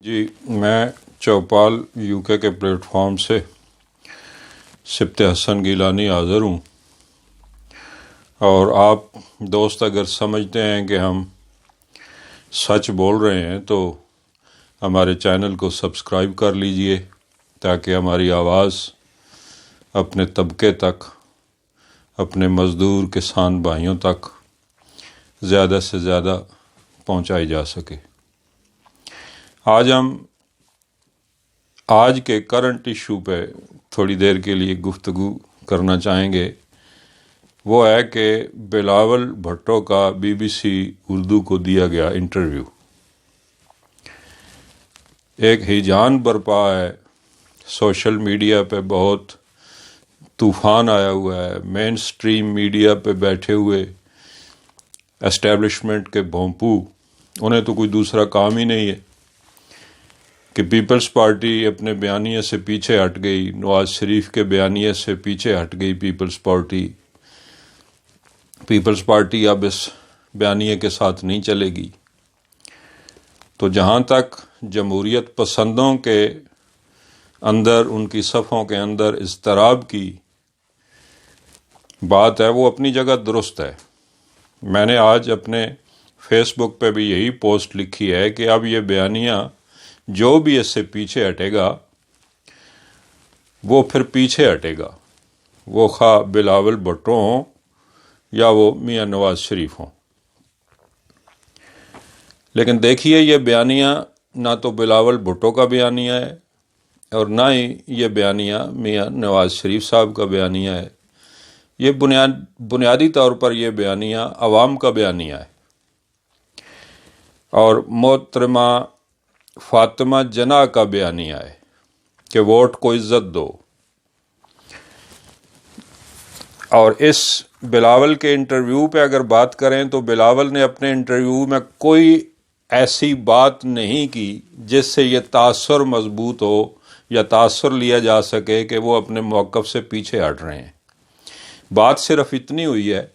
جی میں چوپال UK کے plate form سے سبت حسن گیلانی حاضر ہوں، اور آپ دوست اگر سمجھتے ہیں کہ ہم سچ بول رہے ہیں تو ہمارے چینل کو سبسکرائب کر لیجئے تاکہ ہماری آواز اپنے طبقے تک، اپنے مزدور کسان بھائیوں تک زیادہ سے زیادہ پہنچائی جا سکے۔ آج کے کرنٹ ایشو پہ تھوڑی دیر کے لیے گفتگو کرنا چاہیں گے۔ وہ ہے کہ بلاول بھٹو کا BBC اردو کو دیا گیا انٹرویو۔ ایک ہیجان برپا ہے، سوشل میڈیا پہ بہت طوفان آیا ہوا ہے۔ مین سٹریم میڈیا پہ بیٹھے ہوئے اسٹیبلشمنٹ کے بھونپو، انہیں تو کوئی دوسرا کام ہی نہیں ہے کہ پیپلز پارٹی اپنے بیانیے سے پیچھے ہٹ گئی، نواز شریف کے بیانیے سے پیچھے ہٹ گئی پیپلز پارٹی اب اس بیانیے کے ساتھ نہیں چلے گی۔ تو جہاں تک جمہوریت پسندوں کے اندر، ان کی صفوں کے اندر اضطراب کی بات ہے، وہ اپنی جگہ درست ہے۔ میں نے آج اپنے فیس بک پہ بھی یہی پوسٹ لکھی ہے کہ اب یہ بیانیہ جو بھی اس سے پیچھے ہٹے گا وہ پھر پیچھے ہٹے گا، وہ خواہ بلاول بھٹو ہوں یا وہ میاں نواز شریف ہوں۔ لیکن دیکھیے، یہ بیانیہ نہ تو بلاول بھٹو کا بیانیہ ہے اور نہ ہی یہ بیانیہ میاں نواز شریف صاحب کا بیانیہ ہے۔ یہ بنیادی طور پر یہ بیانیہ عوام کا بیانیہ ہے، اور محترمہ فاطمہ جناح کا بیانیہ ہے کہ ووٹ کو عزت دو۔ اور اس بلاول کے انٹرویو پہ اگر بات کریں تو بلاول نے اپنے انٹرویو میں کوئی ایسی بات نہیں کی جس سے یہ تاثر مضبوط ہو یا تاثر لیا جا سکے کہ وہ اپنے موقف سے پیچھے ہٹ رہے ہیں۔ بات صرف اتنی ہوئی ہے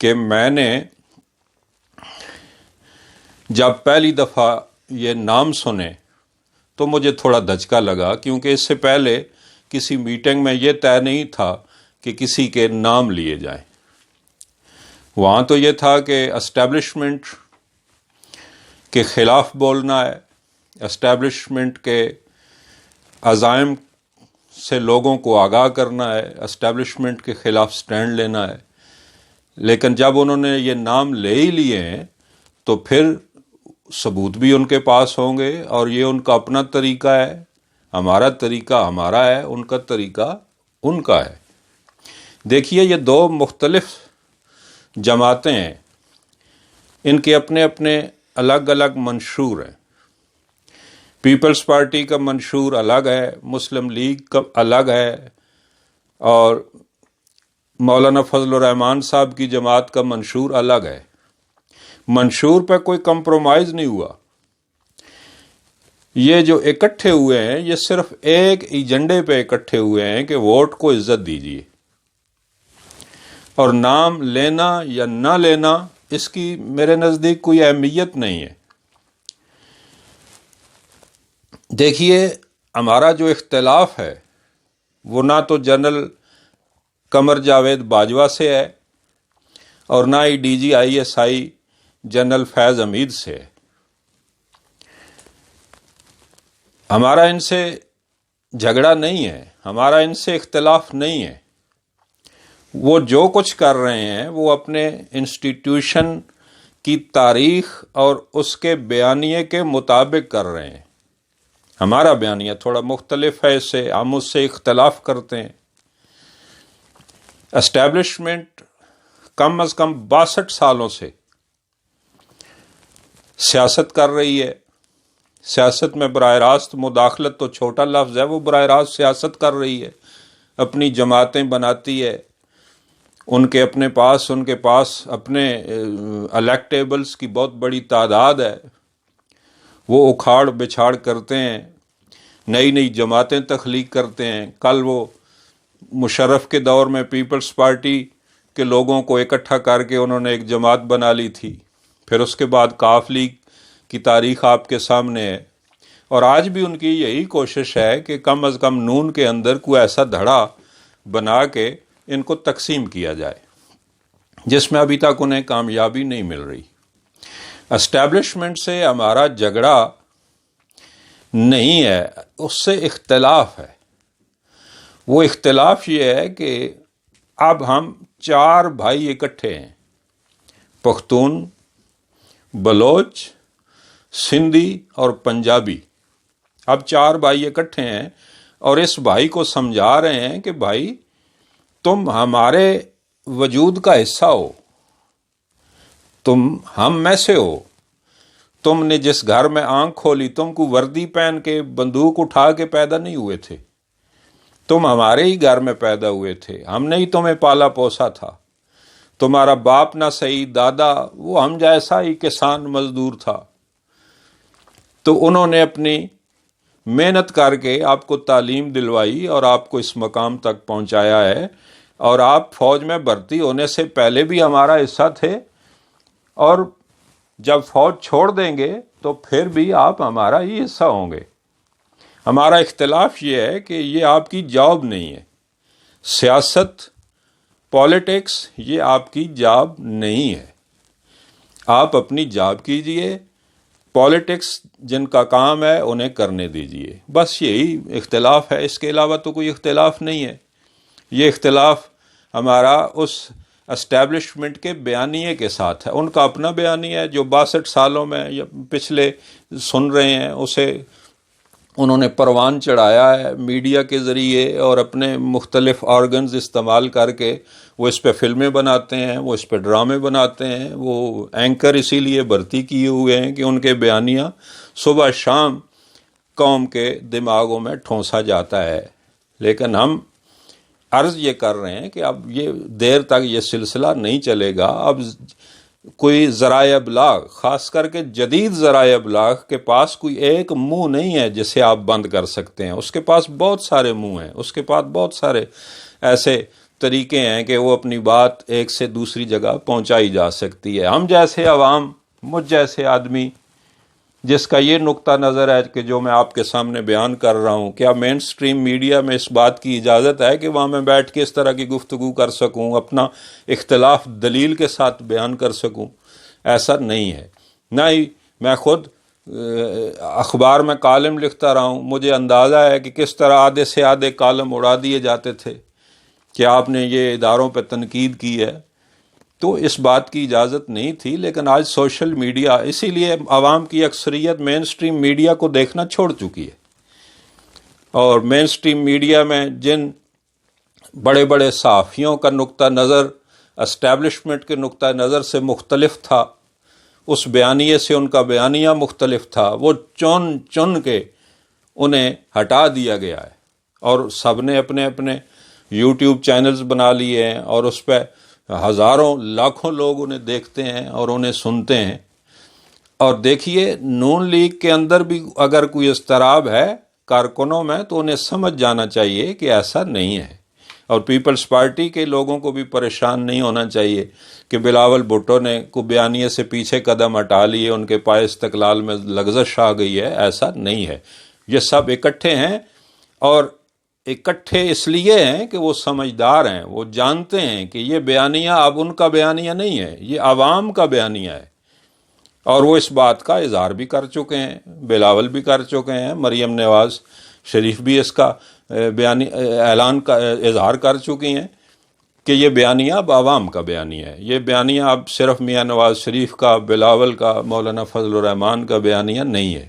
کہ میں نے جب پہلی دفعہ یہ نام سنے تو مجھے تھوڑا دھچکا لگا، کیونکہ اس سے پہلے کسی میٹنگ میں یہ طے نہیں تھا کہ کسی کے نام لیے جائیں۔ وہاں تو یہ تھا کہ اسٹیبلشمنٹ کے خلاف بولنا ہے، اسٹیبلشمنٹ کے عزائم سے لوگوں کو آگاہ کرنا ہے، اسٹیبلشمنٹ کے خلاف سٹینڈ لینا ہے۔ لیکن جب انہوں نے یہ نام لے ہی لیے ہیں تو پھر ثبوت بھی ان کے پاس ہوں گے، اور یہ ان کا اپنا طریقہ ہے، ہمارا طریقہ ہمارا ہے، ان کا طریقہ ان کا ہے۔ دیکھیے، یہ دو مختلف جماعتیں ہیں، ان کے اپنے اپنے الگ الگ منشور ہیں۔ پیپلز پارٹی کا منشور الگ ہے، مسلم لیگ کا الگ ہے، اور مولانا فضل الرحمان صاحب کی جماعت کا منشور الگ ہے۔ منشور پہ کوئی کمپرومائز نہیں ہوا۔ یہ جو اکٹھے ہوئے ہیں، یہ صرف ایک ایجنڈے پہ اکٹھے ہوئے ہیں کہ ووٹ کو عزت دیجیے، اور نام لینا یا نہ لینا اس کی میرے نزدیک کوئی اہمیت نہیں ہے۔ دیکھیے، ہمارا جو اختلاف ہے وہ نہ تو جنرل قمر جاوید باجوہ سے ہے اور نہ ہی DGISI جنرل فیض حمید سے ہے۔ ہمارا ان سے جھگڑا نہیں ہے، ہمارا ان سے اختلاف نہیں ہے۔ وہ جو کچھ کر رہے ہیں وہ اپنے انسٹیٹیوشن کی تاریخ اور اس کے بیانیے کے مطابق کر رہے ہیں۔ ہمارا بیانیہ تھوڑا مختلف ہے، ہم اس سے اختلاف کرتے ہیں۔ اسٹیبلشمنٹ کم از کم 62 سالوں سے سیاست کر رہی ہے۔ سیاست میں براہ راست مداخلت تو چھوٹا لفظ ہے، وہ براہ راست سیاست کر رہی ہے، اپنی جماعتیں بناتی ہے، ان کے پاس اپنے الیکٹیبلز کی بہت بڑی تعداد ہے، وہ اکھاڑ بچھاڑ کرتے ہیں، نئی نئی جماعتیں تخلیق کرتے ہیں۔ کل وہ مشرف کے دور میں پیپلز پارٹی کے لوگوں کو اکٹھا کر کے انہوں نے ایک جماعت بنا لی تھی، پھر اس کے بعد کاف لیگ کی تاریخ آپ کے سامنے ہے۔ اور آج بھی ان کی یہی کوشش ہے کہ کم از کم نون کے اندر کوئی ایسا دھڑا بنا کے ان کو تقسیم کیا جائے، جس میں ابھی تک انہیں کامیابی نہیں مل رہی۔ اسٹیبلشمنٹ سے ہمارا جھگڑا نہیں ہے، اس سے اختلاف ہے۔ وہ اختلاف یہ ہے کہ اب ہم 4 بھائی اکٹھے ہیں، پختون، بلوچ، سندھی اور پنجابی۔ اب 4 بھائی اکٹھے ہیں اور اس بھائی کو سمجھا رہے ہیں کہ بھائی تم ہمارے وجود کا حصہ ہو، تم ہم میں سے ہو، تم نے جس گھر میں آنکھ کھولی، تم کو وردی پہن کے بندوق اٹھا کے پیدا نہیں ہوئے تھے، تم ہمارے ہی گھر میں پیدا ہوئے تھے، ہم نے ہی تمہیں پالا پوسا تھا، تمہارا باپ نہ صحیح، دادا وہ ہم جیسا ہی کسان مزدور تھا۔ تو انہوں نے اپنی محنت کر کے آپ کو تعلیم دلوائی اور آپ کو اس مقام تک پہنچایا ہے، اور آپ فوج میں بھرتی ہونے سے پہلے بھی ہمارا حصہ تھے، اور جب فوج چھوڑ دیں گے تو پھر بھی آپ ہمارا ہی حصہ ہوں گے۔ ہمارا اختلاف یہ ہے کہ یہ آپ کی جاب نہیں ہے، سیاست، پالیٹکس یہ آپ کی جاب نہیں ہے۔ آپ اپنی جاب کیجئے، پالیٹکس جن کا کام ہے انہیں کرنے دیجئے، بس یہی اختلاف ہے، اس کے علاوہ تو کوئی اختلاف نہیں ہے۔ یہ اختلاف ہمارا اس اسٹیبلشمنٹ کے بیانیے کے ساتھ ہے، ان کا اپنا بیانیہ ہے جو 62 سالوں میں یا پچھلے سن رہے ہیں، اسے انہوں نے پروان چڑھایا ہے میڈیا کے ذریعے اور اپنے مختلف آرگنز استعمال کر کے۔ وہ اس پہ فلمیں بناتے ہیں، وہ اس پہ ڈرامے بناتے ہیں، وہ اینکر اسی لیے بھرتی کیے ہوئے ہیں کہ ان کے بیانیہ صبح شام قوم کے دماغوں میں ٹھونسا جاتا ہے۔ لیکن ہم عرض یہ کر رہے ہیں کہ اب یہ دیر تک یہ سلسلہ نہیں چلے گا۔ اب کوئی ذرائع ابلاغ، خاص کر کے جدید ذرائع ابلاغ کے پاس کوئی ایک منہ نہیں ہے جسے آپ بند کر سکتے ہیں، اس کے پاس بہت سارے منہ ہیں، اس کے پاس بہت سارے ایسے طریقے ہیں کہ وہ اپنی بات ایک سے دوسری جگہ پہنچائی جا سکتی ہے۔ ہم جیسے عوام، مجھ جیسے آدمی جس کا یہ نقطہ نظر ہے کہ جو میں آپ کے سامنے بیان کر رہا ہوں، کیا مین سٹریم میڈیا میں اس بات کی اجازت ہے کہ وہاں میں بیٹھ کے اس طرح کی گفتگو کر سکوں، اپنا اختلاف دلیل کے ساتھ بیان کر سکوں؟ ایسا نہیں ہے۔ نہ ہی میں خود اخبار میں کالم لکھتا رہا ہوں، مجھے اندازہ ہے کہ کس طرح آدھے سے آدھے کالم اڑا دیے جاتے تھے کہ آپ نے یہ اداروں پہ تنقید کی ہے، تو اس بات کی اجازت نہیں تھی۔ لیکن آج سوشل میڈیا، اسی لیے عوام کی اکثریت مین سٹریم میڈیا کو دیکھنا چھوڑ چکی ہے، اور مین سٹریم میڈیا میں جن بڑے بڑے صحافیوں کا نقطہ نظر اسٹیبلشمنٹ کے نقطہ نظر سے مختلف تھا، اس بیانیے سے ان کا بیانیہ مختلف تھا، وہ چن چن کے انہیں ہٹا دیا گیا ہے، اور سب نے اپنے اپنے یوٹیوب چینلز بنا لیے ہیں، اور اس پہ ہزاروں لاکھوں لوگ انہیں دیکھتے ہیں اور انہیں سنتے ہیں۔ اور دیکھیے، نون لیگ کے اندر بھی اگر کوئی اضطراب ہے کارکنوں میں تو انہیں سمجھ جانا چاہیے کہ ایسا نہیں ہے، اور پیپلز پارٹی کے لوگوں کو بھی پریشان نہیں ہونا چاہیے کہ بلاول بھٹو نے کو بیانیے سے پیچھے قدم ہٹا لیے، ان کے پائے استقلال میں لغزش آ گئی ہے۔ ایسا نہیں ہے، یہ سب اکٹھے ہیں، اور اکٹھے اس لیے ہیں کہ وہ سمجھدار ہیں، وہ جانتے ہیں کہ یہ بیانیہ اب ان کا بیانیہ نہیں ہے، یہ عوام کا بیانیہ ہے، اور وہ اس بات کا اظہار بھی کر چکے ہیں، بلاول بھی کر چکے ہیں، مریم نواز شریف بھی اس کا اعلان کا اظہار کر چکی ہیں کہ یہ بیانیہ اب عوام کا بیانیہ ہے، یہ بیانیہ اب صرف میاں نواز شریف کا، بلاول کا، مولانا فضل الرحمان کا بیانیہ نہیں ہے۔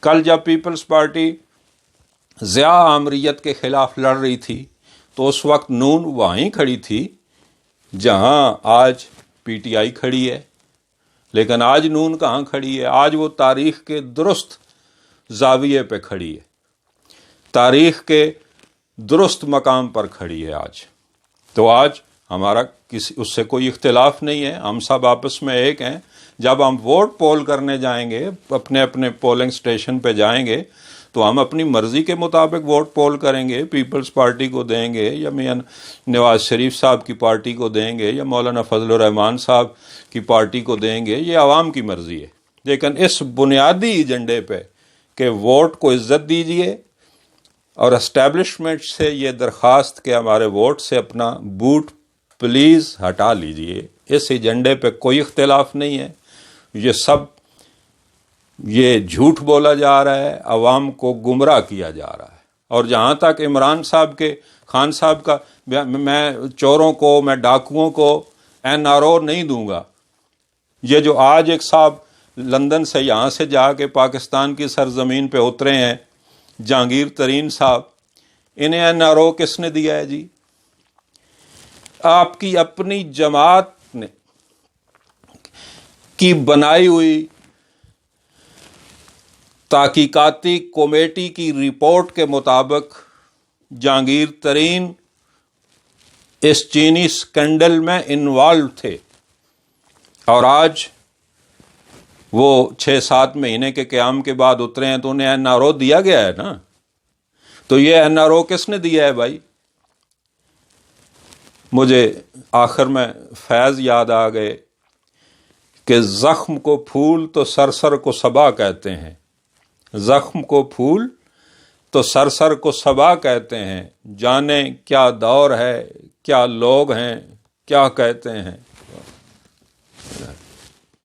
کل جب پیپلز پارٹی ضیاء آمریت کے خلاف لڑ رہی تھی تو اس وقت نون وہیں کھڑی تھی جہاں آج پی ٹی آئی کھڑی ہے، لیکن آج نون کہاں کھڑی ہے؟ آج وہ تاریخ کے درست زاویے پہ کھڑی ہے، تاریخ کے درست مقام پر کھڑی ہے آج۔ تو آج ہمارا اس سے کوئی اختلاف نہیں ہے، ہم سب آپس میں ایک ہیں۔ جب ہم ووٹ پول کرنے جائیں گے، اپنے اپنے پولنگ سٹیشن پہ جائیں گے، تو ہم اپنی مرضی کے مطابق ووٹ پول کریں گے، پیپلز پارٹی کو دیں گے، یا میاں نواز شریف صاحب کی پارٹی کو دیں گے، یا مولانا فضل الرحمان صاحب کی پارٹی کو دیں گے، یہ عوام کی مرضی ہے۔ لیکن اس بنیادی ایجنڈے پہ کہ ووٹ کو عزت دیجیے اور اسٹیبلشمنٹ سے یہ درخواست کہ ہمارے ووٹ سے اپنا بوٹ پلیز ہٹا لیجیے. اس ایجنڈے پہ کوئی اختلاف نہیں ہے. یہ جھوٹ بولا جا رہا ہے، عوام کو گمراہ کیا جا رہا ہے. اور جہاں تک عمران صاحب کے خان صاحب کا، میں چوروں کو، میں ڈاکوؤں کو NRO نہیں دوں گا. یہ جو آج ایک صاحب لندن سے یہاں سے جا کے پاکستان کی سرزمین پہ اترے ہیں، جہانگیر ترین صاحب، انہیں NRO کس نے دیا ہے جی؟ آپ کی اپنی جماعت نے کی بنائی ہوئی تحقیقاتی کمیٹی کی رپورٹ کے مطابق جہانگیر ترین اس چینی سکینڈل میں انوالو تھے، اور آج وہ 6-7 مہینے کے قیام کے بعد اترے ہیں تو انہیں NRO دیا گیا ہے نا. تو یہ NRO کس نے دیا ہے بھائی؟ مجھے آخر میں فیض یاد آ گئے کہ زخم کو پھول تو سرسر کو صبا کہتے ہیں، زخم کو پھول تو سرسر کو صبا کہتے ہیں، جانے کیا دور ہے، کیا لوگ ہیں، کیا کہتے ہیں.